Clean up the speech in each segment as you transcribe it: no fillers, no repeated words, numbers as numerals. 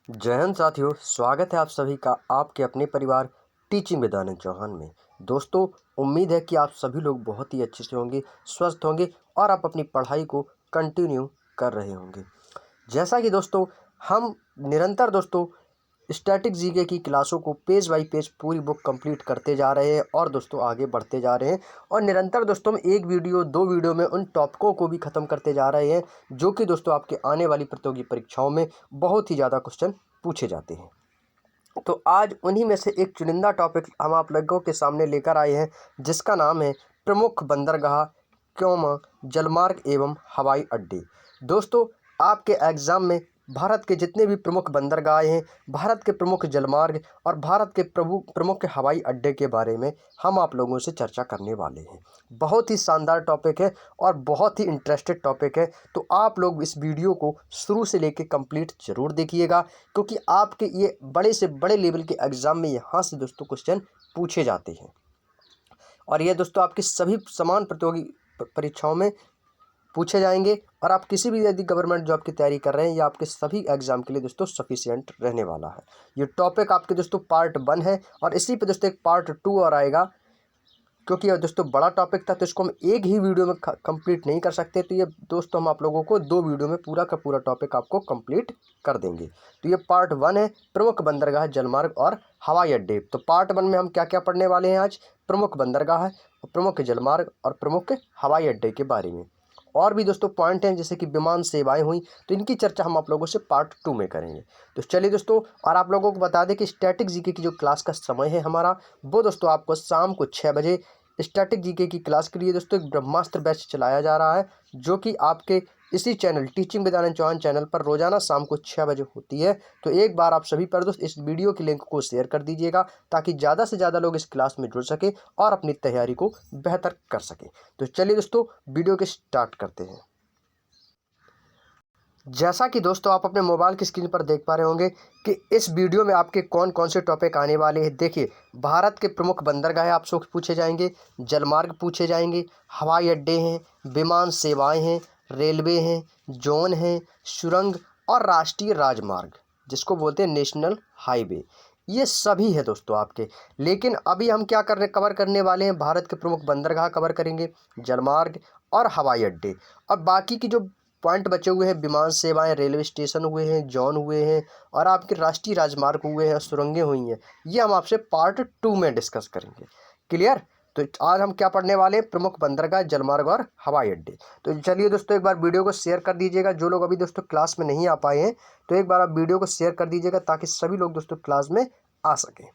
जय हिंद साथियों, स्वागत है आप सभी का आपके अपने परिवार टीचिंग विद आनंद चौहान में। दोस्तों, उम्मीद है कि आप सभी लोग बहुत ही अच्छे से होंगे, स्वस्थ होंगे और आप अपनी पढ़ाई को कंटिन्यू कर रहे होंगे। जैसा कि दोस्तों हम निरंतर स्टैटिक जीके की क्लासों को पेज बाय पेज पूरी बुक कंप्लीट करते जा रहे हैं और दोस्तों आगे बढ़ते जा रहे हैं और निरंतर दोस्तों हम एक वीडियो दो वीडियो में उन टॉपिकों को भी ख़त्म करते जा रहे हैं जो कि दोस्तों आपके आने वाली प्रतियोगी परीक्षाओं में बहुत ही ज़्यादा क्वेश्चन पूछे जाते हैं। तो आज उन्हीं में से एक चुनिंदा टॉपिक हम आप लोगों के सामने लेकर आए हैं जिसका नाम है प्रमुख बंदरगाह क्यों जलमार्ग एवं हवाई अड्डे। दोस्तों, आपके एग्ज़ाम में भारत के जितने भी प्रमुख बंदरगाह हैं, भारत के प्रमुख जलमार्ग और भारत के प्रमुख हवाई अड्डे के बारे में हम आप लोगों से चर्चा करने वाले हैं। बहुत ही शानदार टॉपिक है और बहुत ही इंटरेस्टेड टॉपिक है, तो आप लोग इस वीडियो को शुरू से लेकर कंप्लीट ज़रूर देखिएगा क्योंकि आपके ये बड़े से बड़े लेवल के एग्ज़ाम में यहाँ से दोस्तों क्वेश्चन पूछे जाते हैं और ये दोस्तों आपकी सभी समान प्रतियोगी परीक्षाओं में पूछे जाएंगे और आप किसी भी यदि गवर्नमेंट जॉब की तैयारी कर रहे हैं या आपके सभी एग्जाम के लिए दोस्तों सफिशिएंट रहने वाला है। ये टॉपिक आपके दोस्तों पार्ट 1 है और इसी पे दोस्तों एक पार्ट 2 और आएगा क्योंकि ये दोस्तों बड़ा टॉपिक था तो इसको हम एक ही वीडियो में कंप्लीट नहीं कर सकते। तो ये दोस्तों हम आप लोगों को 2 वीडियो में पूरा का पूरा टॉपिक आपको कंप्लीट कर देंगे। तो ये पार्ट 1 है, प्रमुख बंदरगाह जलमार्ग और हवाई अड्डे। तो पार्ट 1 में हम क्या क्या पढ़ने वाले हैं आज? प्रमुख बंदरगाह, प्रमुख जलमार्ग और प्रमुख हवाई अड्डे के बारे में। और भी दोस्तों पॉइंट हैं जैसे कि विमान सेवाएं हुई, तो इनकी चर्चा हम आप लोगों से पार्ट 2 में करेंगे। तो चलिए दोस्तों, और आप लोगों को बता दें कि स्टैटिक जीके की जो क्लास का समय है हमारा, वो दोस्तों आपको शाम को 6 बजे स्टैटिक जीके की क्लास के लिए दोस्तों एक ब्रह्मास्त्र बैच चलाया जा रहा है जो कि आपके इसी channel teaching with Anand Chauhan channel पर रोजाना शाम को 6 बजे होती है। तो एक बार आप सभी पर दोस्त इस वीडियो की लिंक को शेयर कर दीजिएगा ताकि ज़्यादा से ज़्यादा लोग इस क्लास में जुड़ सके और अपनी तैयारी को बेहतर कर सके। तो चलिए दोस्तों, वीडियो के स्टार्ट करते हैं। जैसा कि दोस्तों आप अपने मोबाइल की स्क्रीन पर देख पा रहे होंगे कि इस वीडियो में आपके कौन कौन से टॉपिक आने वाले हैं। देखिए, भारत के प्रमुख बंदरगाह आपसे पूछे जाएंगे, जलमार्ग पूछे जाएंगे, हवाई अड्डे हैं, विमान सेवाएं हैं, रेलवे हैं, जोन हैं, सुरंग और राष्ट्रीय राजमार्ग जिसको बोलते हैं नेशनल हाईवे, ये सभी है दोस्तों आपके। लेकिन अभी हम क्या कवर करने वाले हैं? भारत के प्रमुख बंदरगाह कवर करेंगे, जलमार्ग और हवाई अड्डे। और बाकी की जो पॉइंट बचे हुए हैं, विमान सेवाएं, रेलवे स्टेशन हुए हैं, जॉन हुए हैं और आपके राष्ट्रीय राजमार्ग हुए हैं, सुरंगें हुई हैं, ये हम आपसे पार्ट 2 में डिस्कस करेंगे। क्लियर? तो आज हम क्या पढ़ने वाले हैं? प्रमुख बंदरगाह, जलमार्ग और हवाई अड्डे। तो चलिए दोस्तों, एक बार वीडियो को शेयर कर दीजिएगा। जो लोग अभी दोस्तों क्लास में नहीं आ पाए हैं तो एक बार आप वीडियो को शेयर कर दीजिएगा ताकि सभी लोग दोस्तों क्लास में आ सकें।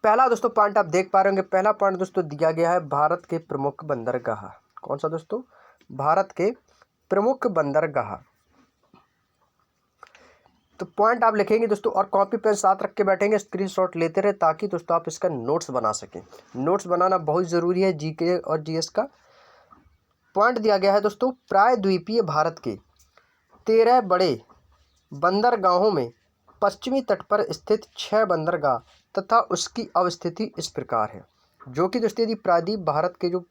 पहला दोस्तों पॉइंट आप देख पा रहे होंगे, पहला पॉइंट दोस्तों दिया गया है भारत के प्रमुख बंदरगाह। कौन सा दोस्तों? भारत के प्रमुख बंदरगाह। तो पॉइंट आप लिखेंगे दोस्तों और कॉपी पेन साथ रख के बैठेंगे, स्क्रीनशॉट लेते रहे ताकि दोस्तों आप इसका नोट्स बना सकें। नोट्स बनाना बहुत ज़रूरी है जीके और जीएस का। पॉइंट दिया गया है दोस्तों, प्रायद्वीपीय भारत के 13 बड़े बंदरगाहों में पश्चिमी तट पर स्थित 6 बंदरगाह तथा उसकी अवस्थिति इस प्रकार है। जो कि दोस्तों यदि प्रायद्वीप भारत के जो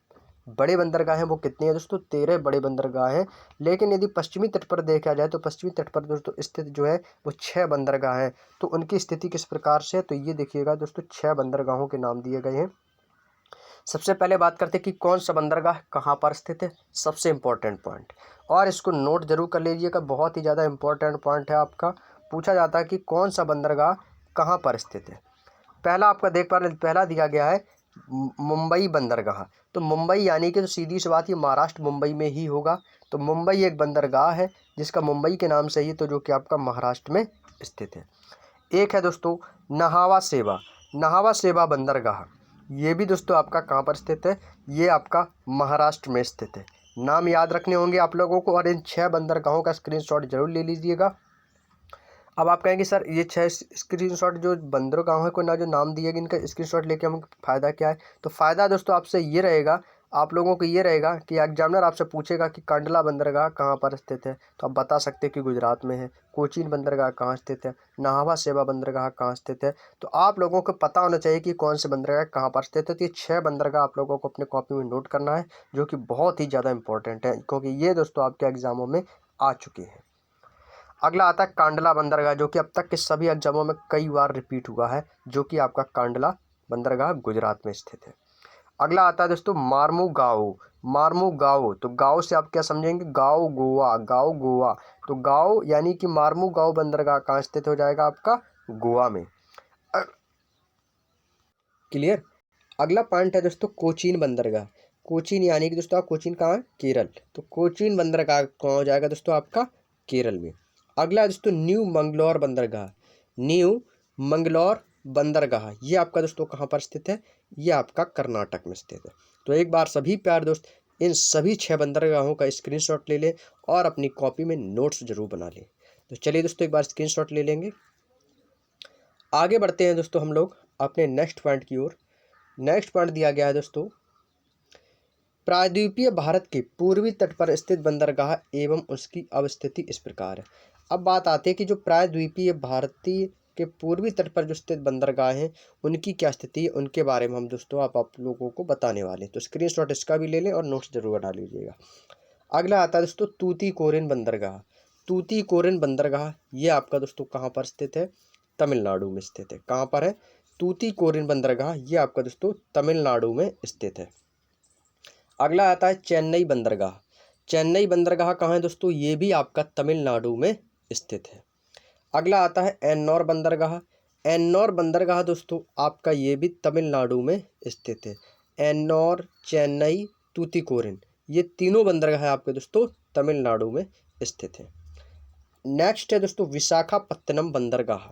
बड़े बंदरगाह हैं वो कितने हैं दोस्तों? 13 बड़े बंदरगाह हैं। लेकिन यदि पश्चिमी तट पर देखा जाए तो पश्चिमी तट पर दोस्तों स्थित जो है वो 6 बंदरगाह हैं। तो उनकी स्थिति किस प्रकार से है? तो ये देखिएगा दोस्तों, 6 बंदरगाहों के नाम दिए गए हैं। सबसे पहले बात करते हैं कि कौन सा बंदरगाह कहाँ पर स्थित है, सबसे इम्पोर्टेंट पॉइंट, और इसको नोट जरूर कर लीजिएगा, बहुत ही ज़्यादा इम्पोर्टेंट पॉइंट है आपका। पूछा जाता है कि कौन सा बंदरगाह कहाँ पर स्थित है। पहला आपका देख पा रहे हैं, पहला दिया गया है मुंबई बंदरगाह। तो मुंबई यानी कि तो सीधी सी बात, ये महाराष्ट्र मुंबई में ही होगा। तो मुंबई एक बंदरगाह है जिसका मुंबई के नाम से ही तो जो कि आपका महाराष्ट्र में स्थित है। एक है दोस्तों नहावा सेवा, नहावा सेवा बंदरगाह, ये भी दोस्तों आपका कहाँ पर स्थित है? ये आपका महाराष्ट्र में स्थित है। नाम याद रखने होंगे आप लोगों को और इन 6 बंदरगाहों का स्क्रीनशॉट जरूर ले लीजिएगा। अब आप कहेंगे सर ये 6 स्क्रीनशॉट जो बंदरगाहों को ना जो नाम दिए गए, इनका स्क्रीनशॉट लेके हमें फ़ायदा क्या है? तो फ़ायदा दोस्तों आपसे ये रहेगा, आप लोगों को ये रहेगा कि एग्जामिनर आपसे पूछेगा कि कांडला बंदरगाह कहाँ पर स्थित है, तो आप बता सकते हैं कि गुजरात में है। कोचीन बंदरगाह कहाँ स्थित है, नाहवा सेवा बंदरगाह कहाँ स्थित है। तो आप लोगों को पता होना चाहिए कि कौन से बंदरगाह कहाँ पर स्थित है। तो ये 6 बंदरगाह आप लोगों को अपने कॉपी में नोट करना है जो कि बहुत ही ज़्यादा इंपॉर्टेंट है क्योंकि ये दोस्तों आपके एग्जामों में आ चुके हैं। अगला आता है कांडला बंदरगाह, जो कि अब तक के सभी एग्जामों में कई बार रिपीट हुआ है, जो कि आपका कांडला बंदरगाह गुजरात में स्थित है। अगला आता है दोस्तों मार्मुगाओ। मार्मुगाओ, तो गाँव से आप क्या समझेंगे, गाँव गोवा, गाँव गोवा। तो गाँव यानी कि मार्मुगाओ बंदरगाह कहाँ स्थित हो जाएगा, आपका गोवा में। क्लियर। अगला पॉइंट है दोस्तों कोचीन बंदरगाह। कोचीन यानी कि दोस्तों आप कोचीन कहाँ है, केरल। तो कोचीन बंदरगाह कहाँ हो जाएगा दोस्तों, आपका केरल में। अगला दोस्तों न्यू मंगलौर बंदरगाह। न्यू मंगलौर बंदरगाह ये आपका दोस्तों कहाँ पर स्थित है, ये आपका कर्नाटक में स्थित है। तो एक बार सभी प्यार दोस्त इन सभी 6 बंदरगाहों का स्क्रीनशॉट ले लें और अपनी कॉपी में नोट्स जरूर बना लें। तो चलिए दोस्तों एक बार स्क्रीनशॉट ले लेंगे। आगे बढ़ते हैं दोस्तों हम लोग अपने नेक्स्ट पॉइंट की ओर। नेक्स्ट पॉइंट दिया गया है दोस्तों प्रायद्वीपीय भारत के पूर्वी तट पर स्थित बंदरगाह एवं उसकी अवस्थिति इस प्रकार है। अब बात आती है कि जो प्रायद्वीपीय भारतीय के पूर्वी तट पर जो स्थित बंदरगाह हैं उनकी क्या स्थिति है, उनके बारे में हम दोस्तों आप लोगों को बताने वाले हैं। तो स्क्रीनशॉट इसका भी ले लें और नोट्स जरूर बना लीजिएगा। अगला आता है दोस्तों तूतीकोरिन बंदरगाह। तूतीकोरिन बंदरगाह ये आपका दोस्तों कहाँ पर स्थित है, तमिलनाडु में स्थित है। कहाँ पर है, तूतीकोरिन बंदरगाह ये आपका दोस्तों तमिलनाडु में स्थित है। अगला आता है चेन्नई बंदरगाह। चेन्नई बंदरगाह कहाँ है दोस्तों, ये भी आपका तमिलनाडु में स्थित है। अगला आता है एन्नौर बंदरगाह। एन्नौर बंदरगाह दोस्तों आपका ये भी तमिलनाडु में स्थित है। एन्नौर, चेन्नई, तूतीकोरिन ये तीनों बंदरगाह आपके दोस्तों तमिलनाडु में स्थित है। नेक्स्ट है दोस्तों विशाखापत्तनम बंदरगाह।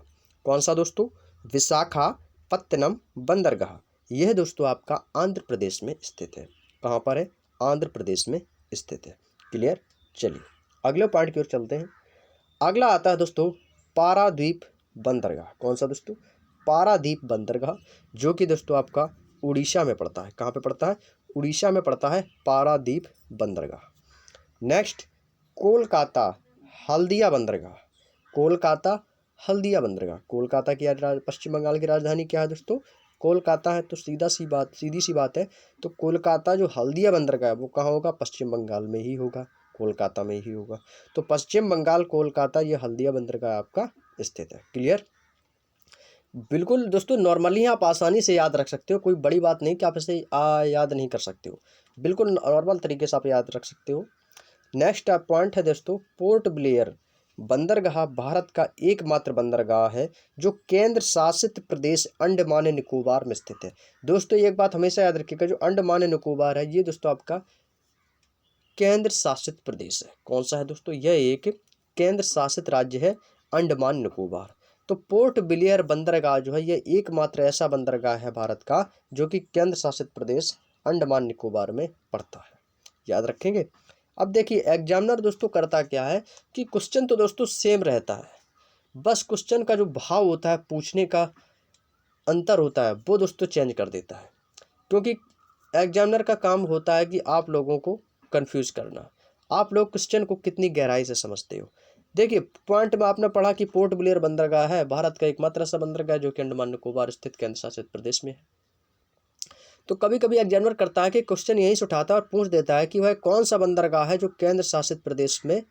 कौन सा दोस्तों, विशाखापत्तनम बंदरगाह यह दोस्तों आपका आंध्र प्रदेश में स्थित है। कहाँ पर है, आंध्र प्रदेश में स्थित है। क्लियर। चलिए अगले पॉइंट की ओर चलते हैं। अगला आता है दोस्तों पारादीप बंदरगाह। कौन सा दोस्तों, पारादीप बंदरगाह, जो कि दोस्तों आपका उड़ीसा में पड़ता है। कहाँ पे पड़ता है, उड़ीसा में पड़ता है पारादीप बंदरगाह। नेक्स्ट कोलकाता हल्दिया बंदरगाह। कोलकाता हल्दिया बंदरगाह, कोलकाता की पश्चिम बंगाल की राजधानी क्या है दोस्तों, कोलकाता है। तो सीधी सी बात है, तो कोलकाता जो हल्दिया बंदरगाह है वो कहाँ होगा, पश्चिम बंगाल में ही होगा, कोलकाता में ही होगा। तो पश्चिम बंगाल कोलकाता ये हल्दिया बंदरगाह आपका स्थित है। क्लियर। बिल्कुल दोस्तों नॉर्मली आप आसानी से याद रख सकते हो, कोई बड़ी बात नहीं कि आप इसे याद नहीं कर सकते हो, बिल्कुल नॉर्मल तरीके से आप याद रख सकते हो। नेक्स्ट पॉइंट है दोस्तों पोर्ट ब्लेयर बंदरगाह भारत का एकमात्र बंदरगाह है जो केंद्र शासित प्रदेश अंडमान निकोबार में स्थित है। दोस्तों एक बात हमेशा याद रखिएगा, जो अंडमान निकोबार है ये दोस्तों आपका केंद्र शासित प्रदेश है। कौन सा है दोस्तों, यह एक केंद्र शासित राज्य है अंडमान निकोबार। तो पोर्ट ब्लेयर बंदरगाह जो है यह एकमात्र ऐसा बंदरगाह है भारत का जो कि केंद्र शासित प्रदेश अंडमान निकोबार में पड़ता है। याद रखेंगे। अब देखिए एग्जामिनर दोस्तों करता क्या है कि क्वेश्चन तो दोस्तों सेम रहता है, बस क्वेश्चन का जो भाव होता है, पूछने का अंतर होता है, वो दोस्तों चेंज कर देता है। क्योंकि एग्जामिनर का काम होता है कि आप लोगों को कंफ्यूज करना, आप लोग क्वेश्चन को कितनी गहराई से समझते हो। देखिए पॉइंट में आपने पढ़ा कि पोर्ट ब्लेयर बंदरगाह है भारत का एकमात्र ऐसा बंदरगाह जो कि अंडमान निकोबार स्थित केंद्र शासित प्रदेश में है। तो कभी कभी एग्जामिनर करता है कि क्वेश्चन यहीं से उठाता है और पूछ देता है कि वह कौन सा बंदरगाह है जो केंद्र शासित प्रदेश में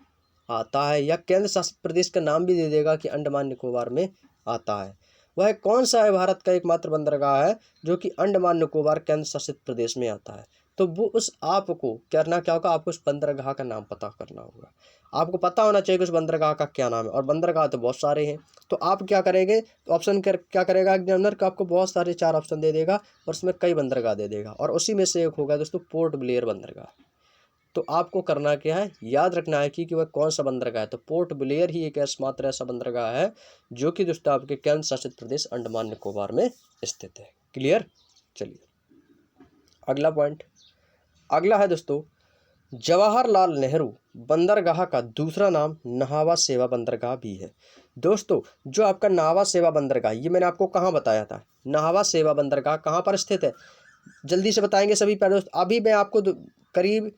आता है, या केंद्र शासित प्रदेश का नाम भी दे देगा कि अंडमान निकोबार में आता है। वह कौन सा है भारत का एकमात्र बंदरगाह है जो कि अंडमान निकोबार केंद्र शासित प्रदेश में आता है। तो वो उस आपको करना क्या होगा, आपको उस बंदरगाह का नाम पता करना होगा। आपको पता होना चाहिए कि उस बंदरगाह का क्या नाम है, और बंदरगाह तो बहुत सारे हैं। तो आप क्या करेंगे, तो ऑप्शन क्या करेगा एग्जामिनर का, आपको बहुत सारे 4 ऑप्शन दे देगा और उसमें कई बंदरगाह दे देगा, और उसी में से एक होगा दोस्तों पोर्ट ब्लेयर बंदरगाह। तो आपको करना क्या है, याद रखना है कि वह कौन सा बंदरगाह है। तो पोर्ट ब्लेयर ही एक एकमात्र ऐसा बंदरगाह है जो कि दोस्तों आपके केंद्र शासित प्रदेश अंडमान निकोबार में स्थित है। क्लियर। चलिए अगला पॉइंट। अगला है दोस्तों जवाहरलाल नेहरू बंदरगाह का दूसरा नाम नाहवा सेवा बंदरगाह भी है। दोस्तों जो आपका नाहवा सेवा बंदरगाह, ये मैंने आपको कहाँ बताया था, नाहवा सेवा बंदरगाह कहाँ पर स्थित है, जल्दी से बताएंगे सभी प्यारे दोस्त। अभी मैं आपको करीब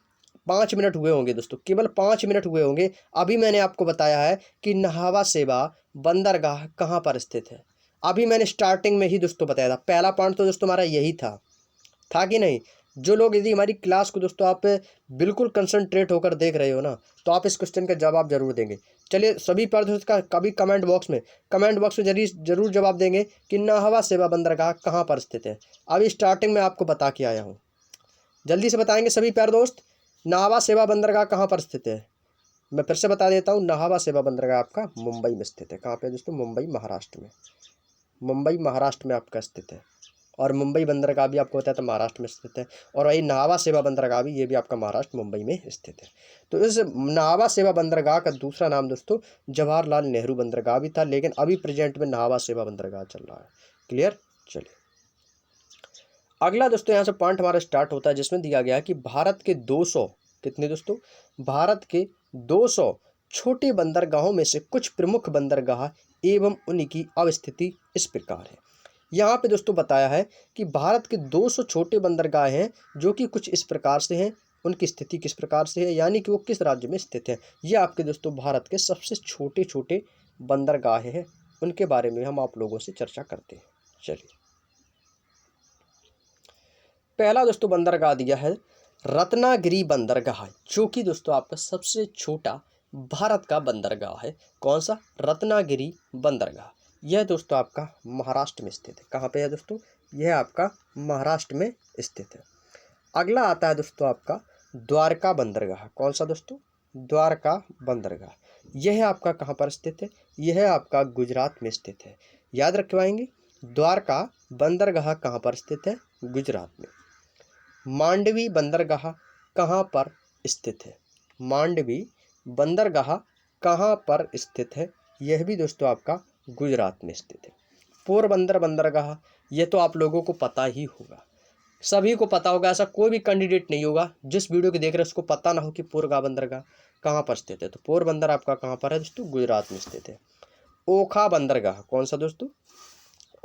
5 मिनट हुए होंगे दोस्तों, केवल 5 मिनट हुए होंगे, अभी मैंने आपको बताया है कि नाहवा सेवा बंदरगाह कहाँ पर स्थित है। अभी मैंने स्टार्टिंग में ही दोस्तों बताया था, पहला पॉइंट तो दोस्तों हमारा यही था कि नहीं, जो लोग यदि हमारी क्लास को दोस्तों आप बिल्कुल कंसंट्रेट होकर देख रहे हो ना, तो आप इस क्वेश्चन का जवाब जरूर देंगे। चलिए सभी पर दोस्तों का कभी कमेंट बॉक्स में जरूर जवाब देंगे कि नाहवा सेवा बंदरगाह कहाँ पर स्थित है। अभी स्टार्टिंग में आपको बता के आया हूँ, जल्दी से बताएंगे सभी प्यारे दोस्त, नाहवा सेवा बंदरगाह कहाँ पर स्थित है। मैं फिर से बता देता हूँ, नाहवा सेवा बंदरगाह आपका मुंबई में स्थित है। कहाँ पे दोस्तों? मुंबई महाराष्ट्र में। मुंबई महाराष्ट्र में आपका स्थित है। और मुंबई बंदरगाह भी आपको होता है तो महाराष्ट्र में स्थित है। और वही नाहवा सेवा बंदरगाह भी, ये भी आपका महाराष्ट्र मुंबई में स्थित है। तो इस नाहवा सेवा बंदरगाह का दूसरा नाम दोस्तों जवाहरलाल नेहरू बंदरगाह भी था, लेकिन अभी प्रेजेंट में नाहवा सेवा बंदरगाह चल रहा है। क्लियर? चलिए अगला दोस्तों यहाँ से पॉइंट हमारा स्टार्ट होता है, जिसमें दिया गया है कि भारत के 200 कितने दोस्तों? भारत के 200 छोटे बंदरगाहों में से कुछ प्रमुख बंदरगाह एवं उनकी अवस्थिति इस प्रकार है। यहाँ पे दोस्तों बताया है कि भारत के 200 छोटे बंदरगाह हैं जो कि कुछ इस प्रकार से हैं, उनकी स्थिति किस प्रकार से है, यानी कि वो किस राज्य में स्थित है। ये आपके दोस्तों भारत के सबसे छोटे छोटे बंदरगाह हैं, उनके बारे में हम आप लोगों से चर्चा करते हैं। चलिए पहला दोस्तों बंदरगाह दिया है रत्नागिरी बंदरगाह, जो कि दोस्तों आपका सबसे छोटा भारत का बंदरगाह है। कौन सा? रत्नागिरी बंदरगाह। यह दोस्तों आपका महाराष्ट्र में स्थित है। कहाँ पे है दोस्तों? यह आपका महाराष्ट्र में स्थित है। अगला आता है दोस्तों आपका द्वारका बंदरगाह। कौन सा दोस्तों? द्वारका बंदरगाह। यह आपका कहाँ पर स्थित है? यह आपका गुजरात में स्थित है। याद रखवाएंगे, द्वारका बंदरगाह कहाँ पर स्थित है? गुजरात में। मांडवी बंदरगाह कहाँ पर स्थित है? मांडवी बंदरगाह कहाँ पर स्थित है? यह भी दोस्तों आपका गुजरात में स्थित है। पोरबंदर बंदरगाह, यह तो आप लोगों को पता ही होगा, सभी को पता होगा, ऐसा कोई भी कैंडिडेट नहीं होगा जिस वीडियो को देख रहे हैं उसको पता ना हो कि पोरगा बंदरगाह कहाँ पर स्थित है। तो पोरबंदर आपका कहाँ पर है दोस्तों? गुजरात में स्थित है। ओखा बंदरगाह, कौन सा दोस्तों?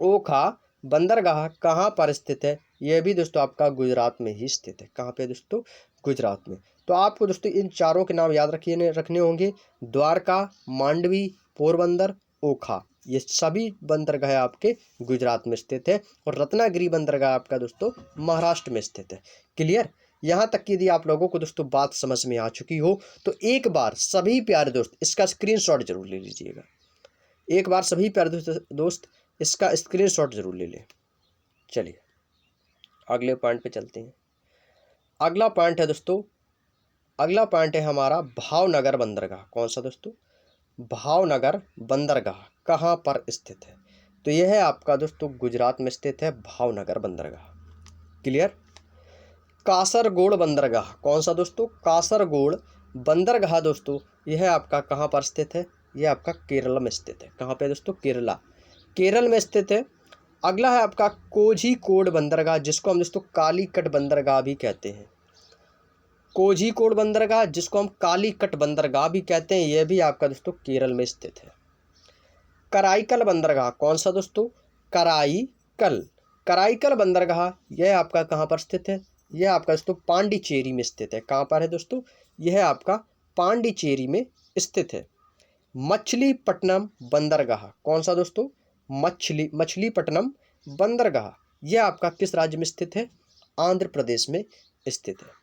ओखा बंदरगाह कहाँ पर स्थित है? यह भी दोस्तों आपका गुजरात में ही स्थित है। कहाँ पे दोस्तों? गुजरात में। तो आपको दोस्तों इन चारों के नाम याद रखने होंगे, द्वारका, मांडवी, पोरबंदर, ओखा। ये सभी बंदरगाह आपके गुजरात में स्थित है। और रत्नागिरी बंदरगाह आपका दोस्तों महाराष्ट्र में स्थित है। क्लियर? यहाँ तक कि यदि आप लोगों को दोस्तों बात समझ में आ चुकी हो तो एक बार सभी प्यारे दोस्त इसका स्क्रीनशॉट जरूर ले लीजिएगा। एक बार सभी प्यारे दोस्त इसका स्क्रीनशॉट जरूर ले लें। चलिए अगले पॉइंट पे चलते हैं। अगला पॉइंट है दोस्तों, अगला पॉइंट है हमारा भावनगर बंदरगाह। कौन सा दोस्तों? भावनगर बंदरगाह कहाँ पर स्थित है? तो यह है आपका दोस्तों गुजरात में स्थित है, भावनगर बंदरगाह। क्लियर? कासरगोड बंदरगाह, कौन सा दोस्तों? कासरगोड बंदरगाह दोस्तों यह आपका कहाँ पर स्थित है? यह आपका केरल में स्थित है। कहाँ पे दोस्तों? केरला, केरल में स्थित है। अगला है आपका कोझीकोड बंदरगाह, जिसको हम दोस्तों कालीकट बंदरगाह भी कहते हैं। कोझीकोड बंदरगाह जिसको हम कालीकट बंदरगाह भी कहते हैं, यह भी आपका दोस्तों केरल में स्थित है। कराईकल बंदरगाह, कौन सा दोस्तों? कराईकल, कराईकल बंदरगाह यह आपका कहाँ पर स्थित है? यह आपका दोस्तों पांडिचेरी में स्थित है। कहाँ पर है दोस्तों? यह आपका पांडिचेरी में स्थित है। मछलीपट्टनम बंदरगाह, कौन सा दोस्तों? मछलीपट्टनम बंदरगाह यह आपका किस राज्य में स्थित है? आंध्र प्रदेश में स्थित है।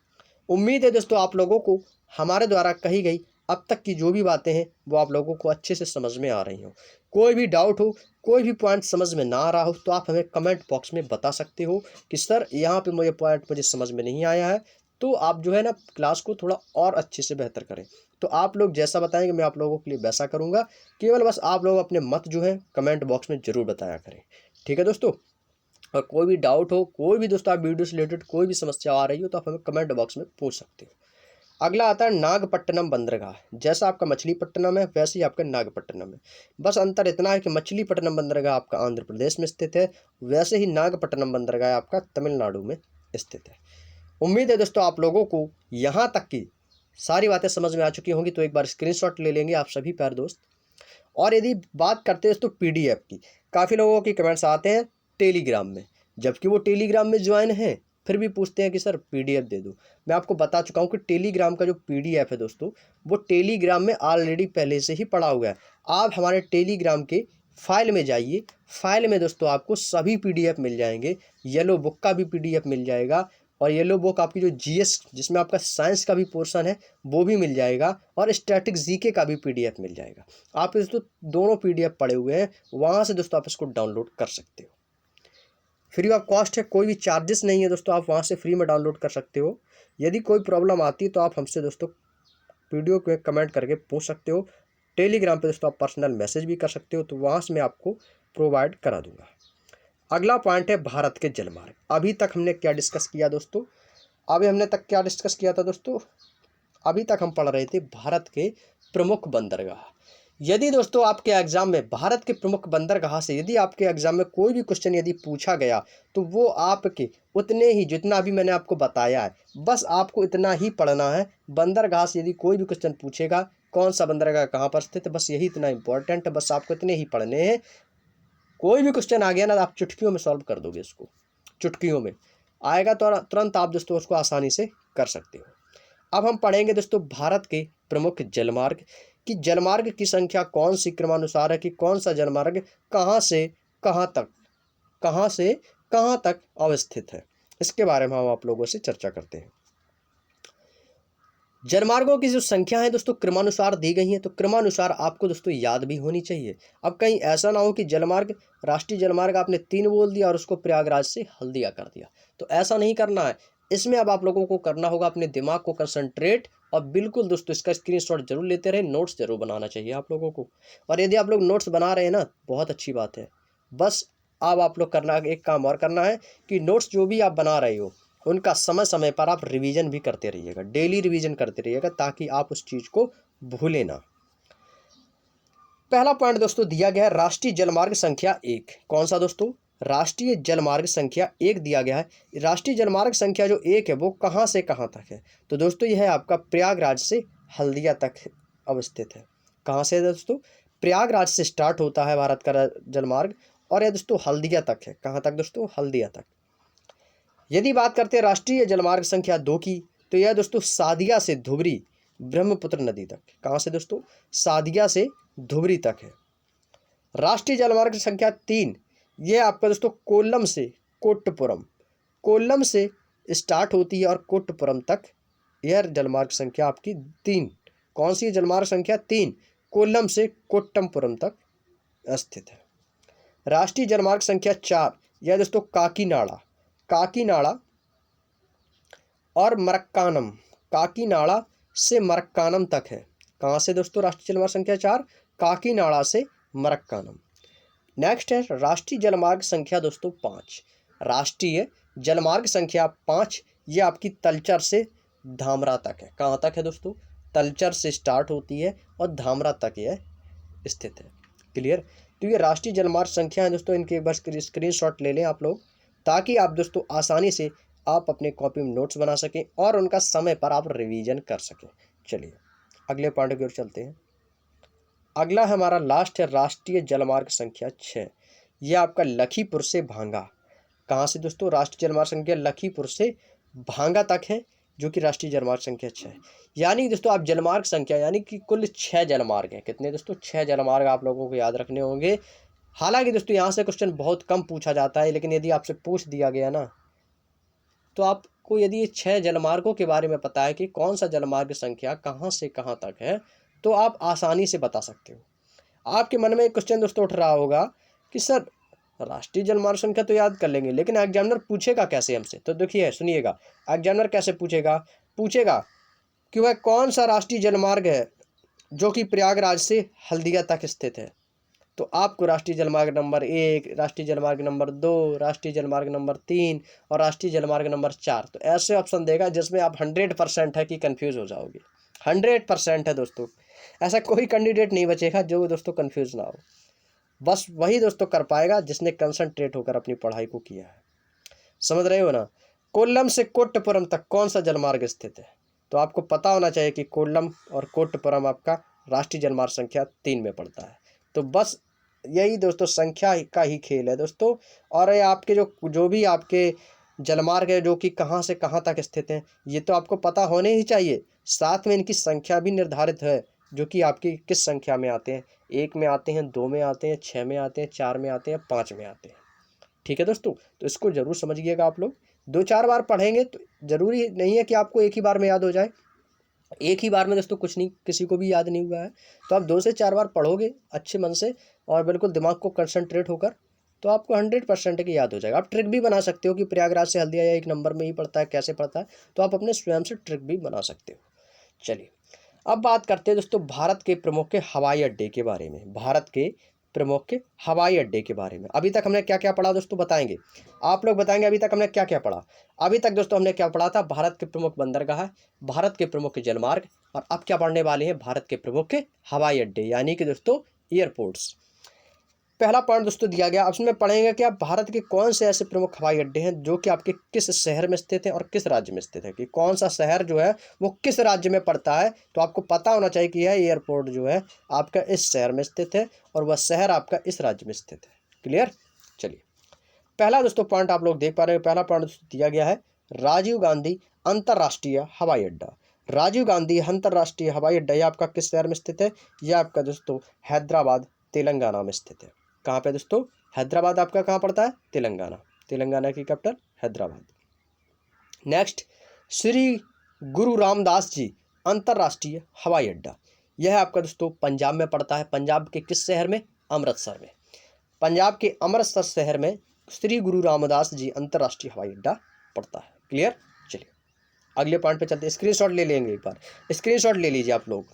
उम्मीद है दोस्तों आप लोगों को हमारे द्वारा कही गई अब तक की जो भी बातें हैं वो आप लोगों को अच्छे से समझ में आ रही हो। कोई भी डाउट हो, कोई भी पॉइंट समझ में ना आ रहा हो तो आप हमें कमेंट बॉक्स में बता सकते हो कि सर यहाँ पे मुझे पॉइंट मुझे समझ में नहीं आया है। तो आप जो है ना क्लास को थोड़ा और अच्छे से बेहतर करें। तो आप लोग जैसा बताएंगे मैं आप लोगों के लिए वैसा करूँगा। केवल बस आप लोग अपने मत जो है कमेंट बॉक्स में ज़रूर बताया करें। ठीक है दोस्तों? और कोई भी डाउट हो, कोई भी दोस्तों आप वीडियो से रिलेटेड कोई भी समस्या आ रही हो तो आप हमें कमेंट बॉक्स में पूछ सकते हो। अगला आता है नागपट्टनम बंदरगाह। जैसा आपका मछलीपट्टनम है वैसे ही आपका नागपट्टनम है, बस अंतर इतना है कि मछलीपट्टनम बंदरगाह आपका आंध्र प्रदेश में स्थित है, वैसे ही नागपट्टनम बंदरगाह आपका तमिलनाडु में स्थित है। उम्मीद है दोस्तों आप लोगों को यहाँ तक की सारी बातें समझ में आ चुकी होंगी। तो एक बार स्क्रीनशॉट ले लेंगे आप सभी प्यारे दोस्त। और यदि बात करते हैं दोस्तों पीडीएफ की, काफ़ी लोगों के कमेंट्स आते हैं टेलीग्राम में, जबकि वो टेलीग्राम में ज्वाइन हैं फिर भी पूछते हैं कि सर पीडीएफ दे दो। मैं आपको बता चुका हूँ कि टेलीग्राम का जो पीडीएफ है दोस्तों वो टेलीग्राम में ऑलरेडी पहले से ही पड़ा हुआ है। आप हमारे टेलीग्राम के फाइल में जाइए, फाइल में दोस्तों आपको सभी पीडीएफ मिल जाएंगे, येलो बुक का भी पीडीएफ मिल जाएगा और येलो बुक आपकी जो जीएस जिसमें आपका साइंस का भी पोर्शन है वो भी मिल जाएगा, और स्टैटिक जीके का भी पीडीएफ मिल जाएगा। आप दोस्तों दोनों पीडीएफ पड़े हुए हैं, वहाँ से दोस्तों आप इसको डाउनलोड कर सकते हो। फ्री ऑफ कॉस्ट है, कोई भी चार्जेस नहीं है दोस्तों, आप वहाँ से फ्री में डाउनलोड कर सकते हो। यदि कोई प्रॉब्लम आती है तो आप हमसे दोस्तों वीडियो में कमेंट करके पूछ सकते हो। टेलीग्राम पे दोस्तों आप पर्सनल मैसेज भी कर सकते हो, तो वहाँ से मैं आपको प्रोवाइड करा दूंगा। अगला पॉइंट है भारत के जलमार्ग। अभी तक हमने क्या डिस्कस किया दोस्तों? अभी हमने तक क्या डिस्कस किया था दोस्तों? अभी तक हम पढ़ रहे थे भारत के प्रमुख बंदरगाह। यदि दोस्तों आपके एग्जाम में भारत के प्रमुख बंदरगाह से यदि आपके एग्जाम में कोई भी क्वेश्चन यदि पूछा गया तो वो आपके उतने ही जितना अभी मैंने आपको बताया है, बस आपको इतना ही पढ़ना है। बंदरगाह से यदि कोई भी क्वेश्चन पूछेगा, कौन सा बंदरगाह कहाँ पर स्थित है, बस यही इतना इंपॉर्टेंट है, बस आपको इतने ही पढ़ने हैं। कोई भी क्वेश्चन आ गया ना, आप चुटकियों में सॉल्व कर दोगे, इसको चुटकियों में आएगा तो तुरंत आप दोस्तों उसको आसानी से कर सकते हो। अब हम पढ़ेंगे दोस्तों भारत के प्रमुख जलमार्ग कि जलमार्ग की संख्या कौन सी क्रमानुसार है, कि कौन सा जलमार्ग कहाँ से कहाँ तक अवस्थित है। इसके बारे में हम आप लोगों से चर्चा करते हैं। जलमार्गों की जो संख्या है दोस्तों क्रमानुसार दी गई है, तो क्रमानुसार आपको दोस्तों याद भी होनी चाहिए। अब कहीं ऐसा ना हो कि जलमार्ग राष्ट्रीय जलमार्ग आपने 3 बोल दिया और उसको प्रयागराज से हल्दिया कर दिया, तो ऐसा नहीं करना है। इसमें अब आप लोगों को करना होगा अपने दिमाग को कंसंट्रेट, और बिल्कुल दोस्तों इसका स्क्रीनशॉट जरूर लेते रहे, नोट्स जरूर बनाना चाहिए आप लोगों को। और यदि आप लोग नोट्स बना रहे हैं ना, बहुत अच्छी बात है। बस अब आप लोग करना एक काम और करना है कि नोट्स जो भी आप बना रहे हो उनका समय समय पर आप रिवीजन भी करते रहिएगा, डेली रिवीजन करते रहिएगा, ताकि आप उस चीज़ को भूले ना। पहला पॉइंट दोस्तों दिया गया है राष्ट्रीय जलमार्ग संख्या 1। कौन सा दोस्तों? राष्ट्रीय जलमार्ग संख्या 1 दिया गया है। राष्ट्रीय जलमार्ग संख्या जो 1 है वो कहाँ से कहाँ तक है? तो दोस्तों यह है आपका प्रयागराज से हल्दिया तक अवस्थित है। कहाँ से दोस्तों? प्रयागराज से स्टार्ट होता है भारत का जलमार्ग, और यह दोस्तों हल्दिया तक है। कहाँ तक दोस्तों? हल्दिया तक। यदि बात करते हैं राष्ट्रीय जलमार्ग संख्या 2 की, तो यह दोस्तों सादिया से धुबरी ब्रह्मपुत्र नदी तक। कहाँ से दोस्तों? सादिया से धुबरी तक है। राष्ट्रीय जलमार्ग संख्या 3 यह आपका दोस्तों कोल्लम से स्टार्ट होती है और कोट्टपुरम तक। यह जलमार्ग संख्या आपकी 3। कौन सी जलमार्ग संख्या? 3, कोल्लम से कोट्टमपुरम तक स्थित है। राष्ट्रीय जलमार्ग संख्या 4 यह दोस्तों काकीनाड़ा और मरक्कानम, काकीनाड़ा से मरक्कानम तक है। कहाँ से दोस्तों? राष्ट्रीय जलमार्ग संख्या 4 काकीनाड़ा से मरक्कानम। नेक्स्ट है राष्ट्रीय जलमार्ग संख्या दोस्तों 5। राष्ट्रीय जलमार्ग संख्या 5 ये आपकी तलचर से धामरा तक है। कहाँ तक है दोस्तों? तलचर से स्टार्ट होती है और धामरा तक यह स्थित है। क्लियर? तो ये राष्ट्रीय जलमार्ग संख्या है दोस्तों, इनके बस स्क्रीनशॉट ले लें आप लोग, ताकि आप दोस्तों आसानी से आप अपने कॉपी में नोट्स बना सकें और उनका समय पर आप रिवीजन कर सकें। चलिए अगले पॉइंट की ओर चलते हैं। अगला हमारा लास्ट है राष्ट्रीय जलमार्ग संख्या 6। यह आपका लखीपुर से भांगा। कहाँ से दोस्तों? राष्ट्रीय जलमार्ग संख्या लखीपुर से भांगा तक है, जो कि राष्ट्रीय जलमार्ग संख्या 6 है। यानी दोस्तों आप जलमार्ग संख्या यानी कि कुल 6 जलमार्ग हैं। कितने दोस्तों? 6 जलमार्ग आप लोगों को याद रखने होंगे। हालांकि दोस्तों यहाँ से क्वेश्चन बहुत कम पूछा जाता है, लेकिन यदि आपसे पूछ दिया गया ना, तो आपको यदि ये 6 जलमार्गों के बारे में पता है कि कौन सा जलमार्ग संख्या कहाँ से कहाँ तक है, तो आप आसानी से बता सकते हो। आपके मन में एक क्वेश्चन दोस्तों उठ रहा होगा कि सर राष्ट्रीय जलमार्ग संख्या तो याद कर लेंगे, लेकिन एग्जामिनर पूछेगा कैसे हमसे? तो देखिए सुनिएगा, एग्जामिनर कैसे पूछेगा कि वह कौन सा राष्ट्रीय जलमार्ग है जो कि प्रयागराज से हल्दिया तक स्थित है। तो आपको राष्ट्रीय जलमार्ग नंबर 1, राष्ट्रीय जलमार्ग नंबर 2, राष्ट्रीय जलमार्ग नंबर 3 और राष्ट्रीय जलमार्ग नंबर 4, तो ऐसे ऑप्शन देगा जिसमें आप 100% है कि कंफ्यूज हो जाओगे। 100% है दोस्तों, ऐसा कोई कैंडिडेट नहीं बचेगा जो दोस्तों कंफ्यूज ना हो। बस वही दोस्तों कर पाएगा जिसने कंसंट्रेट होकर अपनी पढ़ाई को किया है। समझ रहे हो ना? कोल्लम से कोट्टपुरम तक कौन सा जलमार्ग स्थित है? तो आपको पता होना चाहिए कि कोल्लम और कोट्टपुरम आपका राष्ट्रीय जलमार्ग संख्या 3 में पड़ता है। तो बस यही दोस्तों संख्या का ही खेल है दोस्तों। और ये आपके जो भी आपके जलमार्ग है जो कि कहाँ से कहाँ तक स्थित हैं, ये तो आपको पता होने ही चाहिए। साथ में इनकी संख्या भी निर्धारित है, जो कि आपकी किस संख्या में आते हैं। 1 में आते हैं, 2 में आते हैं, 6 में आते हैं, 4 में आते हैं, 5 में आते हैं। ठीक है दोस्तों, तो इसको जरूर समझिएगा आप लोग। 2-4 बार पढ़ेंगे तो ज़रूरी नहीं है कि आपको एक ही बार में याद हो जाए। एक ही बार में दोस्तों कुछ नहीं, किसी को भी याद नहीं हुआ है। तो आप 2 से 4 बार पढ़ोगे अच्छे मन से और बिल्कुल दिमाग को कंसंट्रेट होकर, तो आपको 100% की याद हो जाएगा। आप ट्रिक भी बना सकते हो कि प्रयागराज से हल्दिया या 1 नंबर में ही पड़ता है, कैसे पड़ता है, तो आप अपने स्वयं से ट्रिक भी बना सकते हो। चलिए, अब बात करते हैं दोस्तों भारत के प्रमुख के हवाई अड्डे के बारे में। भारत के प्रमुख के हवाई अड्डे के बारे में अभी तक हमने क्या क्या पढ़ा दोस्तों, बताएंगे आप लोग, बताएंगे अभी तक हमने क्या क्या पढ़ा। अभी तक दोस्तों हमने क्या पढ़ा था, भारत के प्रमुख बंदरगाह, भारत के प्रमुख जलमार्ग, और अब क्या पढ़ने वाले हैं, भारत के प्रमुख हवाई अड्डे यानी कि दोस्तों एयरपोर्ट्स। पहला पॉइंट दोस्तों दिया गया, उसमें पढ़ेंगे कि आप भारत के कौन से ऐसे प्रमुख हवाई अड्डे हैं जो कि आपके किस शहर में स्थित है और किस राज्य में स्थित है, कि कौन सा शहर जो है वो किस राज्य में पड़ता है। तो आपको पता होना चाहिए कि यह एयरपोर्ट जो है आपका इस शहर में स्थित है और वह शहर आपका इस राज्य में स्थित है। क्लियर। चलिए, पहला दोस्तों पॉइंट आप लोग देख पा रहे हो, पहला पॉइंट दिया गया है राजीव गांधी अंतर्राष्ट्रीय हवाई अड्डा। राजीव गांधी अंतर्राष्ट्रीय हवाई अड्डा यह आपका किस शहर में स्थित है, यह आपका दोस्तों हैदराबाद तेलंगाना में स्थित है। कहाँ पे दोस्तों, हैदराबाद आपका कहाँ पड़ता है, तेलंगाना, तेलंगाना की कैपिटल हैदराबाद। नेक्स्ट, श्री गुरु रामदास जी अंतर्राष्ट्रीय हवाई अड्डा, यह आपका दोस्तों पंजाब में पड़ता है। पंजाब के किस शहर में, अमृतसर में। पंजाब के अमृतसर शहर में श्री गुरु रामदास जी अंतर्राष्ट्रीय हवाई अड्डा पड़ता है। क्लियर। चलिए अगले पॉइंट पे चलते हैं, स्क्रीनशॉट ले लेंगे, एक बार स्क्रीनशॉट ले लीजिए आप लोग,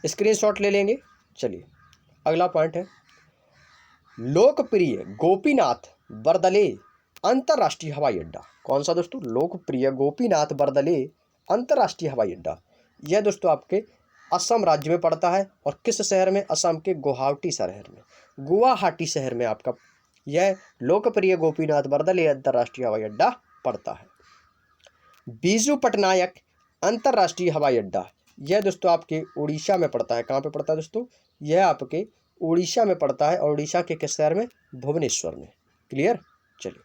स्क्रीनशॉट ले लेंगे। चलिए अगला पॉइंट है लोकप्रिय गोपीनाथ बरदले अंतर्राष्ट्रीय हवाई अड्डा। कौन सा दोस्तों, लोकप्रिय गोपीनाथ बरदले अंतर्राष्ट्रीय हवाई अड्डा, यह दोस्तों आपके असम राज्य में पड़ता है। और किस शहर में, असम के गुवाहाटी शहर में, गुवाहाटी शहर में आपका यह लोकप्रिय गोपीनाथ बरदले अंतर्राष्ट्रीय हवाई अड्डा पड़ता है। बीजू पटनायक अंतर्राष्ट्रीय हवाई अड्डा, यह दोस्तों आपके उड़ीसा में पड़ता है। कहाँ पे पड़ता है दोस्तों, यह आपके उड़ीसा में पड़ता है और उड़ीसा के किस शहर में, भुवनेश्वर में। क्लियर। चलिए,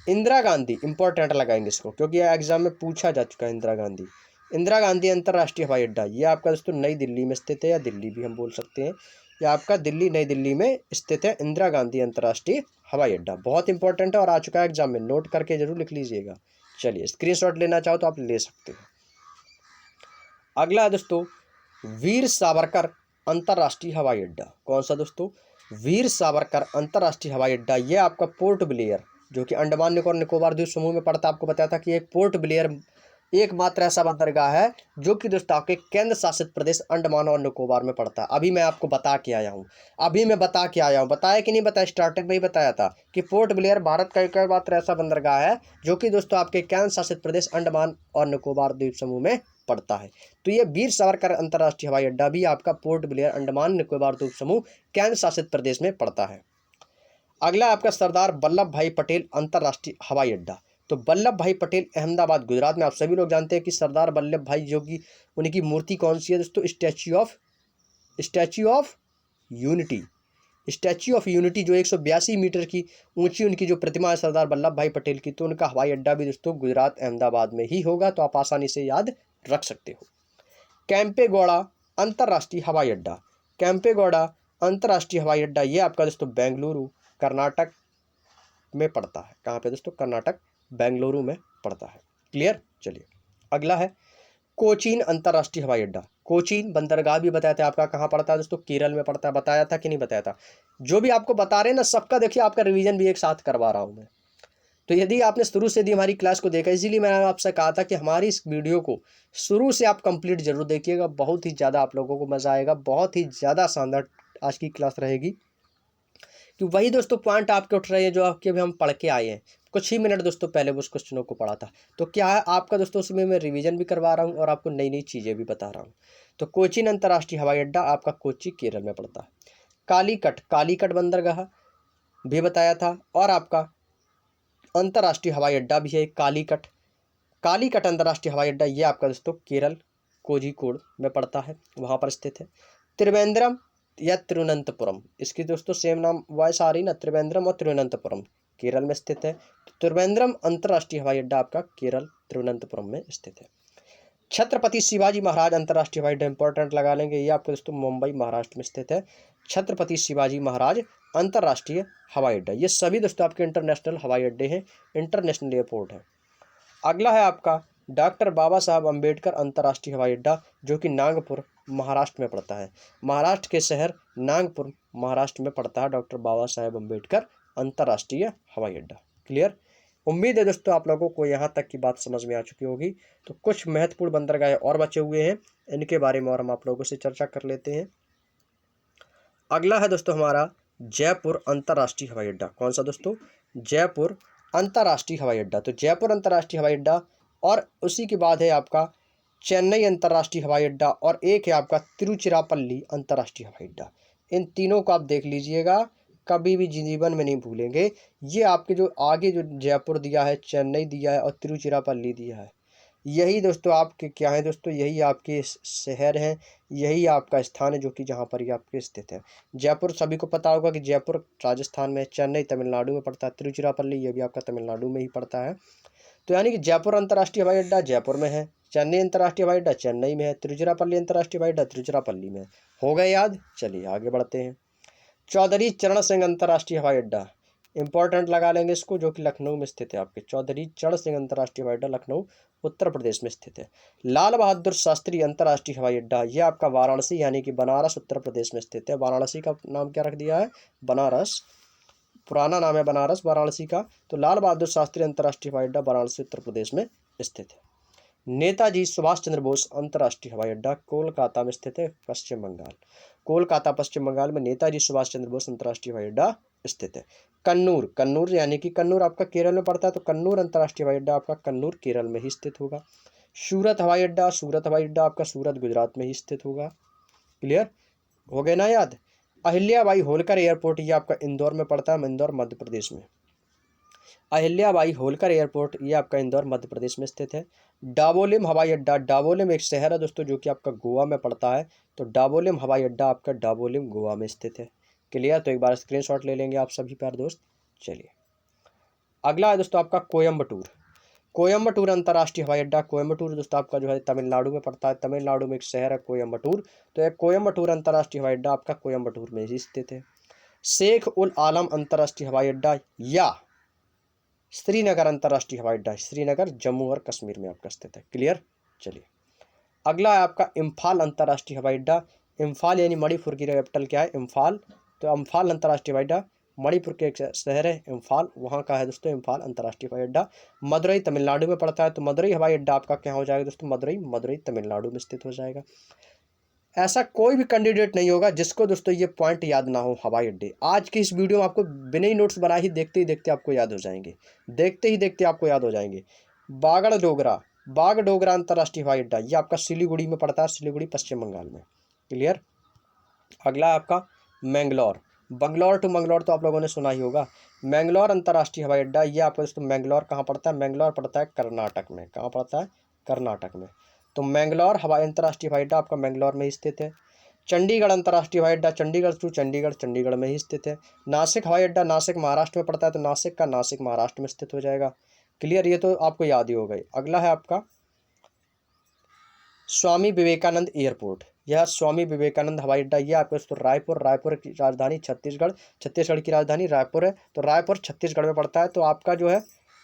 इंदिरा गांधी, इंपॉर्टेंट लगाएंगे इसको क्योंकि यह एग्जाम में पूछा जा चुका है। इंदिरा गांधी अंतर्राष्ट्रीय हवाई अड्डा, यह आपका दोस्तों नई दिल्ली में स्थित है, या दिल्ली भी हम बोल सकते हैं, यह आपका दिल्ली, नई दिल्ली में स्थित है इंदिरा गांधी अंतर्राष्ट्रीय हवाई अड्डा। बहुत इंपॉर्टेंट है और आ चुका है एग्जाम में, नोट करके जरूर लिख लीजिएगा। चलिए, स्क्रीनशॉट लेना चाहो तो आप ले सकते हो। अगला है दोस्तों वीर सावरकर अंतर्राष्ट्रीय हवाई अड्डा। कौन सा दोस्तों, वीर सावरकर अंतर्राष्ट्रीय हवाई अड्डा, यह आपका पोर्ट ब्लेयर जो कि अंडमान और निकोबार द्वीप समूह में पड़ता है। आपको बताया था कि एक पोर्ट ब्लेयर एकमात्र ऐसा बंदरगाह है जो कि दोस्तों आपके केंद्र शासित प्रदेश अंडमान और निकोबार में पड़ता है। अभी मैं आपको बता के आया हूँ, बताया कि नहीं बताया, स्टार्टिंग में ही बताया था कि पोर्ट ब्लेयर भारत का एकमात्र ऐसा बंदरगाह है जो कि दोस्तों आपके केंद्र शासित प्रदेश अंडमान और निकोबार द्वीप समूह में पड़ता है। तो ये वीर सावरकर अंतर्राष्ट्रीय हवाई अड्डा भी आपका पोर्ट ब्लेयर, अंडमान निकोबार द्वीप समूह, केंद्र शासित प्रदेश में पड़ता है। अगला आपका सरदार वल्लभ भाई पटेल अंतर्राष्ट्रीय हवाई अड्डा। तो वल्लभ भाई पटेल अहमदाबाद गुजरात में, आप सभी लोग जानते हैं कि सरदार वल्लभ भाई जो कि उनकी मूर्ति कौन सी है दोस्तों, statue of unity. Statue of unity जो 182 मीटर की ऊंची उनकी जो प्रतिमा है सरदार वल्लभ भाई पटेल की, तो उनका हवाई अड्डा भी दोस्तों गुजरात अहमदाबाद में ही होगा। तो आप आसानी से याद रख सकते हो। कैंपेगौड़ा अंतर्राष्ट्रीय हवाई अड्डा, कैंपेगौड़ा अंतर्राष्ट्रीय हवाई अड्डा, ये आपका दोस्तों बेंगलुरु कर्नाटक में पड़ता है। कहाँ पे दोस्तों, कर्नाटक बेंगलुरु में पड़ता है। क्लियर। चलिए अगला है कोचीन अंतर्राष्ट्रीय हवाई अड्डा। कोचीन बंदरगाह भी बताया था आपका कहाँ पड़ता है दोस्तों, केरल में पड़ता है। बताया था कि नहीं बताया था, जो भी आपको बता रहे हैं ना सबका देखिए आपका रिवीजन भी एक साथ करवा रहा हूँ मैं। तो यदि आपने शुरू से यदि हमारी क्लास को देखा, इसीलिए मैंने आपसे कहा था कि हमारी इस वीडियो को शुरू से आप कंप्लीट जरूर देखिएगा, बहुत ही ज़्यादा आप लोगों को मज़ा आएगा, बहुत ही ज़्यादा शानदार आज की क्लास रहेगी। कि वही दोस्तों पॉइंट आपके उठ रहे हैं जो आपके अभी हम पढ़ के आए हैं, कुछ ही मिनट दोस्तों पहले उस क्वेश्चनों को पढ़ा था। तो क्या है आपका दोस्तों उसमें मैं रिवीजन भी करवा रहा हूँ और आपको नई नई चीज़ें भी बता रहा हूँ। तो कोचीन अंतर्राष्ट्रीय हवाई अड्डा आपका कोच्चि केरल में पड़ता है। कालीकट बंदरगाह भी बताया था, और आपका अंतर्राष्ट्रीय हवाई अड्डा भी है कालीकट अंतर्राष्ट्रीय हवाई अड्डा, ये आपका दोस्तों केरल कोझिकोड में पड़ता है, वहाँ पर स्थित है। त्रिवेंद्रम या तिरुवनंतपुरम, इसकी दोस्तों सेम नाम वॉइस आ रही ना, त्रिवेंद्रम और तिरुवनंतपुरम केरल में स्थित है। तो त्रिवेंद्रम अंतर्राष्ट्रीय हवाई अड्डा आपका केरल तिरुवनंतपुरम में स्थित है। छत्रपति शिवाजी महाराज अंतर्राष्ट्रीय हवाई अड्डा इंपॉर्टेंट लगा लेंगे, ये आपको दोस्तों मुंबई महाराष्ट्र में स्थित है। छत्रपति शिवाजी महाराज अंतर्राष्ट्रीय हवाई अड्डा। ये सभी दोस्तों आपके इंटरनेशनल हवाई अड्डे हैं, इंटरनेशनल एयरपोर्ट है। अगला है आपका डॉक्टर बाबा साहब अम्बेडकर अंतर्राष्ट्रीय हवाई अड्डा, जो कि नागपुर महाराष्ट्र में पड़ता है। महाराष्ट्र के शहर नागपुर महाराष्ट्र में पड़ता है डॉक्टर बाबा साहेब अम्बेडकर अंतर्राष्ट्रीय हवाई अड्डा। क्लियर। उम्मीद है दोस्तों आप लोगों को यहाँ तक की बात समझ में आ चुकी होगी। तो कुछ महत्वपूर्ण बंदरगाहें और बचे हुए हैं, इनके बारे में और हम आप लोगों से चर्चा कर लेते हैं। अगला है दोस्तों हमारा जयपुर अंतर्राष्ट्रीय हवाई अड्डा। कौन सा दोस्तों? जयपुर अंतर्राष्ट्रीय हवाई अड्डा। तो जयपुर अंतर्राष्ट्रीय हवाई अड्डा, और उसी के बाद है आपका चेन्नई अंतर्राष्ट्रीय हवाई अड्डा, और एक है आपका तिरुचिरापल्ली अंतर्राष्ट्रीय हवाई अड्डा। इन तीनों को आप देख लीजिएगा, कभी भी जीवन में नहीं भूलेंगे। ये आपके जो आगे जो जयपुर दिया है, चेन्नई दिया है और तिरुचिरापल्ली दिया है, यही दोस्तों आपके क्या है दोस्तों, यही आपके शहर हैं, यही आपका स्थान है जो कि जहाँ पर ये आपके स्थित है। जयपुर सभी को पता होगा कि जयपुर राजस्थान में, चेन्नई तमिलनाडु में पड़ता है, तिरुचिरापल्ली ये भी आपका तमिलनाडु में ही पड़ता है। तो यानी कि जयपुर अंतर्राष्ट्रीय हवाई अड्डा जयपुर में है, चेन्नई अंतर्राष्ट्रीय हवाई अड्डा चेन्नई में है, तिरुचिरापल्ली अंतर्राष्ट्रीय हवाई अड्डा तिरुचिरापल्ली में। हो गए याद? चलिए आगे बढ़ते हैं। चौधरी चरण सिंह अंतर्राष्ट्रीय हवाई अड्डा, इंपॉर्टेंट लगा लेंगे इसको, जो कि लखनऊ में स्थित है। आपके चौधरी चरण सिंह अंतर्राष्ट्रीय हवाई अड्डा लखनऊ उत्तर प्रदेश में स्थित है। लाल बहादुर शास्त्री अंतर्राष्ट्रीय हवाई अड्डा, यह आपका वाराणसी यानी कि बनारस उत्तर प्रदेश में स्थित है। वाराणसी का नाम क्या रख दिया है? बनारस, पुराना नाम है बनारस वाराणसी का। तो लाल बहादुर शास्त्री अंतर्राष्ट्रीय हवाई अड्डा वाराणसी उत्तर प्रदेश में स्थित है। नेताजी सुभाष चंद्र बोस अंतर्राष्ट्रीय हवाई अड्डा कोलकाता में स्थित है, पश्चिम बंगाल। कोलकाता पश्चिम बंगाल में नेताजी सुभाष चंद्र बोस अंतर्राष्ट्रीय हवाई अड्डा स्थित है। कन्नूर, कन्नूर यानी कि कन्नूर आपका केरल में पड़ता है, तो कन्नूर अंतर्राष्ट्रीय हवाई अड्डा आपका कन्नूर केरल में ही स्थित होगा। सूरत हवाई अड्डा, सूरत हवाई अड्डा आपका सूरत गुजरात में ही स्थित होगा। क्लियर हो गए ना याद? अहिल्याबाई होलकर एयरपोर्ट, ये आपका इंदौर में पड़ता है, इंदौर मध्य प्रदेश में। अहिल्याबाई होलकर एयरपोर्ट ये आपका इंदौर मध्य प्रदेश में स्थित है। डाबोलिम हवाई अड्डा, डाबोलिम एक शहर है दोस्तों जो कि आपका गोवा में पड़ता है, तो डाबोलिम हवाई अड्डा आपका डाबोलिम गोवा में स्थित है। क्लियर। तो एक बार स्क्रीनशॉट ले लेंगे आप सभी प्यारे दोस्त। चलिए अगला है दोस्तों आपका कोयम्बटूर। कोयम्बटूर अंतर्राष्ट्रीय हवाई अड्डा, कोयम्बटूर दोस्तों आपका जो है तमिलनाडु में पड़ता है, तमिलनाडु में एक शहर है कोयम्बटूर, तो एक कोयम्बटूर अंतर्राष्ट्रीय हवाई अड्डा आपका कोयम्बटूर में ही स्थित है। शेख उल आलम अंतर्राष्ट्रीय हवाई अड्डा या श्रीनगर अंतर्राष्ट्रीय हवाई अड्डा, श्रीनगर जम्मू और कश्मीर में आपका स्थित है। क्लियर। चलिए अगला है आपका इम्फाल अंतर्राष्ट्रीय हवाई अड्डा। इम्फाल यानी मणिपुर की कैपिटल क्या है? इम्फाल। तो इम्फाल अंतर्राष्ट्रीय हवाई अड्डा मणिपुर के एक शहर है इम्फाल, वहाँ का है दोस्तों इम्फाल अंतर्राष्ट्रीय हवाई अड्डा। मदुरई तमिलनाडु में पड़ता है, तो मदुरई हवाई अड्डा आपका क्या हो जाएगा दोस्तों? मदुरई, मदुरई तमिलनाडु में स्थित हो जाएगा। ऐसा कोई भी कैंडिडेट नहीं होगा जिसको दोस्तों ये पॉइंट याद ना हो हवाई अड्डे। आज की इस वीडियो में आपको बिना ही नोट्स बना ही देखते आपको याद हो जाएंगे, देखते ही देखते आपको याद हो जाएंगे। बागडोगरा, बागडोगरा अंतर्राष्ट्रीय हवाई अड्डा ये आपका सिलीगुड़ी में पड़ता है, सिलीगुड़ी पश्चिम बंगाल में। क्लियर। अगला है आपका मैंगलोर, बंगलौर टू मंगलौर तो आप लोगों ने सुना ही होगा। मैंगलोर अंतर्राष्ट्रीय हवाई अड्डा ये आपका दोस्तों मैंगलोर कहाँ पड़ता है? मैंगलोर पड़ता है कर्नाटक में। कहाँ पड़ता है? कर्नाटक में। तो मैंगलोर हवाई अंतर्राष्ट्रीय हवाई अड्डा आपका मैंगलोर में ही स्थित है। चंडीगढ़ अंतर्राष्ट्रीय हवाई अड्डा, चंडीगढ़ टू चंडीगढ़, चंडीगढ़ में ही स्थित है। नासिक हवाई अड्डा, नासिक महाराष्ट्र में पड़ता है, तो नासिक का नासिक महाराष्ट्र में स्थित हो जाएगा। क्लियर, ये तो आपको याद ही हो गई। अगला है आपका स्वामी विवेकानंद एयरपोर्ट, यह स्वामी विवेकानंद हवाई अड्डा ये आपको दोस्तों रायपुर, रायपुर की राजधानी छत्तीसगढ़, छत्तीसगढ़ की राजधानी रायपुर है, तो रायपुर छत्तीसगढ़ में पड़ता है। तो आपका जो है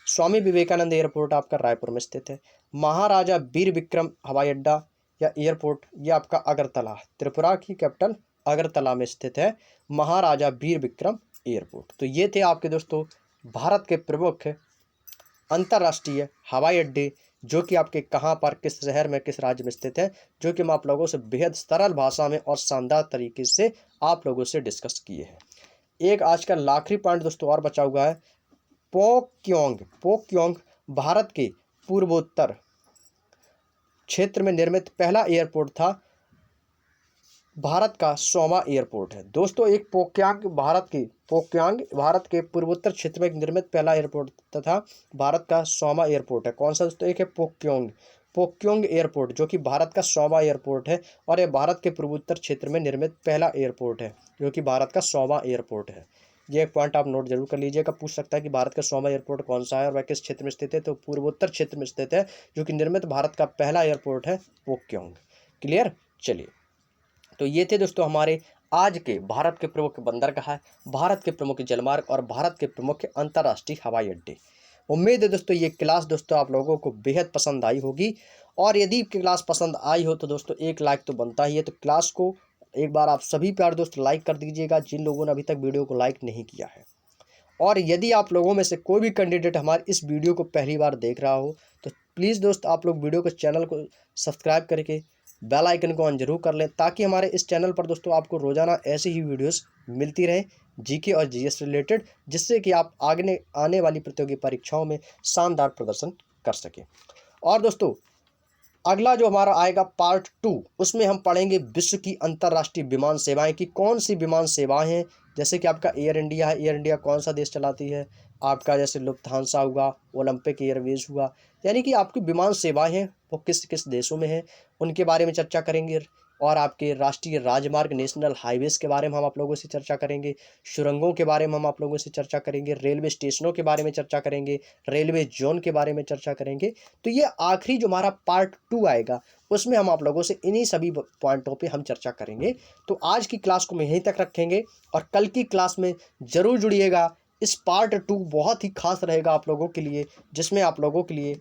स्वामी विवेकानंद एयरपोर्ट आपका रायपुर में स्थित है। महाराजा वीर विक्रम हवाई अड्डा या एयरपोर्ट ये आपका अगरतला, त्रिपुरा की कैपिटल अगरतला में स्थित है, महाराजा वीर विक्रम एयरपोर्ट। तो ये थे आपके दोस्तों भारत के प्रमुख अंतर्राष्ट्रीय हवाई अड्डे, जो कि आपके कहाँ पर, किस शहर में, किस राज्य में स्थित है, जो कि हम आप लोगों से बेहद सरल भाषा में और शानदार तरीके से आप लोगों से डिस्कस किए हैं। एक आज का आखिरी पॉइंट दोस्तों और बचा हुआ है, पोक्योंग। पोक्योंग भारत के पूर्वोत्तर क्षेत्र में निर्मित पहला एयरपोर्ट था, भारत का 100वां एयरपोर्ट है दोस्तों। एक पोक्यांग भारत के पूर्वोत्तर क्षेत्र में निर्मित पहला एयरपोर्ट तथा भारत का 100वां एयरपोर्ट है। कौन सा दोस्तों? एक है पोक्योंग, पोक्योंग एयरपोर्ट, जो कि भारत का 100वां एयरपोर्ट है, और यह भारत के पूर्वोत्तर क्षेत्र में निर्मित पहला एयरपोर्ट है, जो कि भारत का 100वां एयरपोर्ट है। ये एक पॉइंट आप नोट जरूर कर लीजिएगा, पूछ सकता है कि भारत का 100वां एयरपोर्ट कौन सा है और वह किस क्षेत्र में स्थित है, तो पूर्वोत्तर क्षेत्र में स्थित है, जो कि निर्मित भारत का पहला एयरपोर्ट है पोक्योंग। क्लियर। चलिए तो ये थे दोस्तों हमारे आज के भारत के प्रमुख बंदरगाह, भारत के प्रमुख जलमार्ग और भारत के प्रमुख अंतर्राष्ट्रीय हवाई अड्डे। उम्मीद है दोस्तों ये क्लास दोस्तों आप लोगों को बेहद पसंद आई होगी, और यदि क्लास पसंद आई हो तो दोस्तों एक लाइक तो बनता ही है। तो क्लास को एक बार आप सभी प्यारे दोस्त लाइक कर दीजिएगा जिन लोगों ने अभी तक वीडियो को लाइक नहीं किया है। और यदि आप लोगों में से कोई भी कैंडिडेट हमारे इस वीडियो को पहली बार देख रहा हो तो प्लीज़ दोस्त आप लोग वीडियो को चैनल को सब्सक्राइब करके बेल आइकन को ऑन जरूर कर लें, ताकि हमारे इस चैनल पर दोस्तों आपको रोज़ाना ऐसी ही वीडियोस मिलती रहें जीके और जीएस रिलेटेड, जिससे कि आप आगे आने वाली प्रतियोगी परीक्षाओं में शानदार प्रदर्शन कर सकें। और दोस्तों अगला जो हमारा आएगा पार्ट 2, उसमें हम पढ़ेंगे विश्व की अंतर्राष्ट्रीय विमान सेवाएं की कौन सी विमान सेवाएं हैं। जैसे कि आपका एयर इंडिया है, एयर इंडिया कौन सा देश चलाती है, आपका जैसे लुफ्थांसा हुआ, ओलंपिक एयरवेज हुआ, यानी कि आपकी विमान सेवाएं हैं वो किस किस देशों में हैं, उनके बारे में चर्चा करेंगे। और आपके राष्ट्रीय राजमार्ग नेशनल हाईवेज़ के बारे में हम आप लोगों से चर्चा करेंगे, सुरंगों के बारे में हम आप लोगों से चर्चा करेंगे, रेलवे स्टेशनों के बारे में चर्चा करेंगे, रेलवे जोन के बारे में चर्चा करेंगे। तो ये आखिरी जो हमारा पार्ट 2 आएगा उसमें हम आप लोगों से इन्हीं सभी पॉइंटों पे हम चर्चा करेंगे। तो आज की क्लास को हम यहीं तक रखेंगे और कल की क्लास में ज़रूर जुड़िएगा। इस पार्ट 2 बहुत ही खास रहेगा आप लोगों के लिए, जिसमें आप लोगों के लिए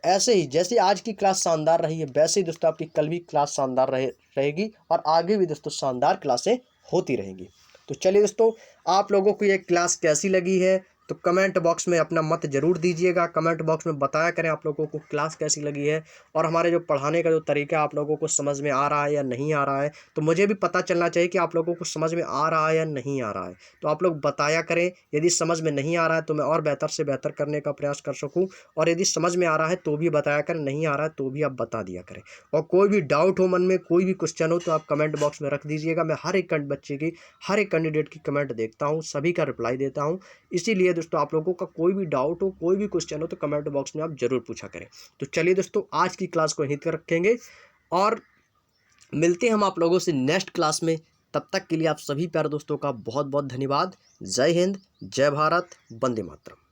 ऐसे ही जैसे आज की क्लास शानदार रही है वैसे ही दोस्तों आपकी कल भी क्लास शानदार रहेगी और आगे भी दोस्तों शानदार क्लासें होती रहेंगी। तो चलिए दोस्तों आप लोगों को ये क्लास कैसी लगी है तो कमेंट बॉक्स में अपना मत ज़रूर दीजिएगा। कमेंट बॉक्स में बताया करें आप लोगों को क्लास कैसी लगी है और हमारे जो पढ़ाने का जो तरीका आप लोगों को समझ में आ रहा है या नहीं आ रहा है। तो मुझे भी पता चलना चाहिए कि आप लोगों को समझ में आ रहा है या नहीं आ रहा है। तो आप लोग बताया करें, यदि समझ में नहीं आ रहा है तो मैं और बेहतर से बेहतर करने का प्रयास कर सकूँ, और यदि समझ में आ रहा है तो भी बताया करें, नहीं आ रहा है तो भी आप बता दिया करें। और कोई भी डाउट हो मन में, कोई भी क्वेश्चन हो तो आप कमेंट बॉक्स में रख दीजिएगा। मैं हर एक बच्चे की, हर एक कैंडिडेट की कमेंट देखता हूँ, सभी का रिप्लाई देता हूँ। इसीलिए दोस्तों आप लोगों का कोई भी डाउट हो, कोई भी क्वेश्चन हो तो कमेंट बॉक्स में आप जरूर पूछा करें। तो चलिए दोस्तों आज की क्लास को यहीं तक रखेंगे और मिलते हैं हम आप लोगों से नेक्स्ट क्लास में। तब तक के लिए आप सभी प्यारे दोस्तों का बहुत बहुत धन्यवाद। जय हिंद, जय भारत, वंदे मातरम।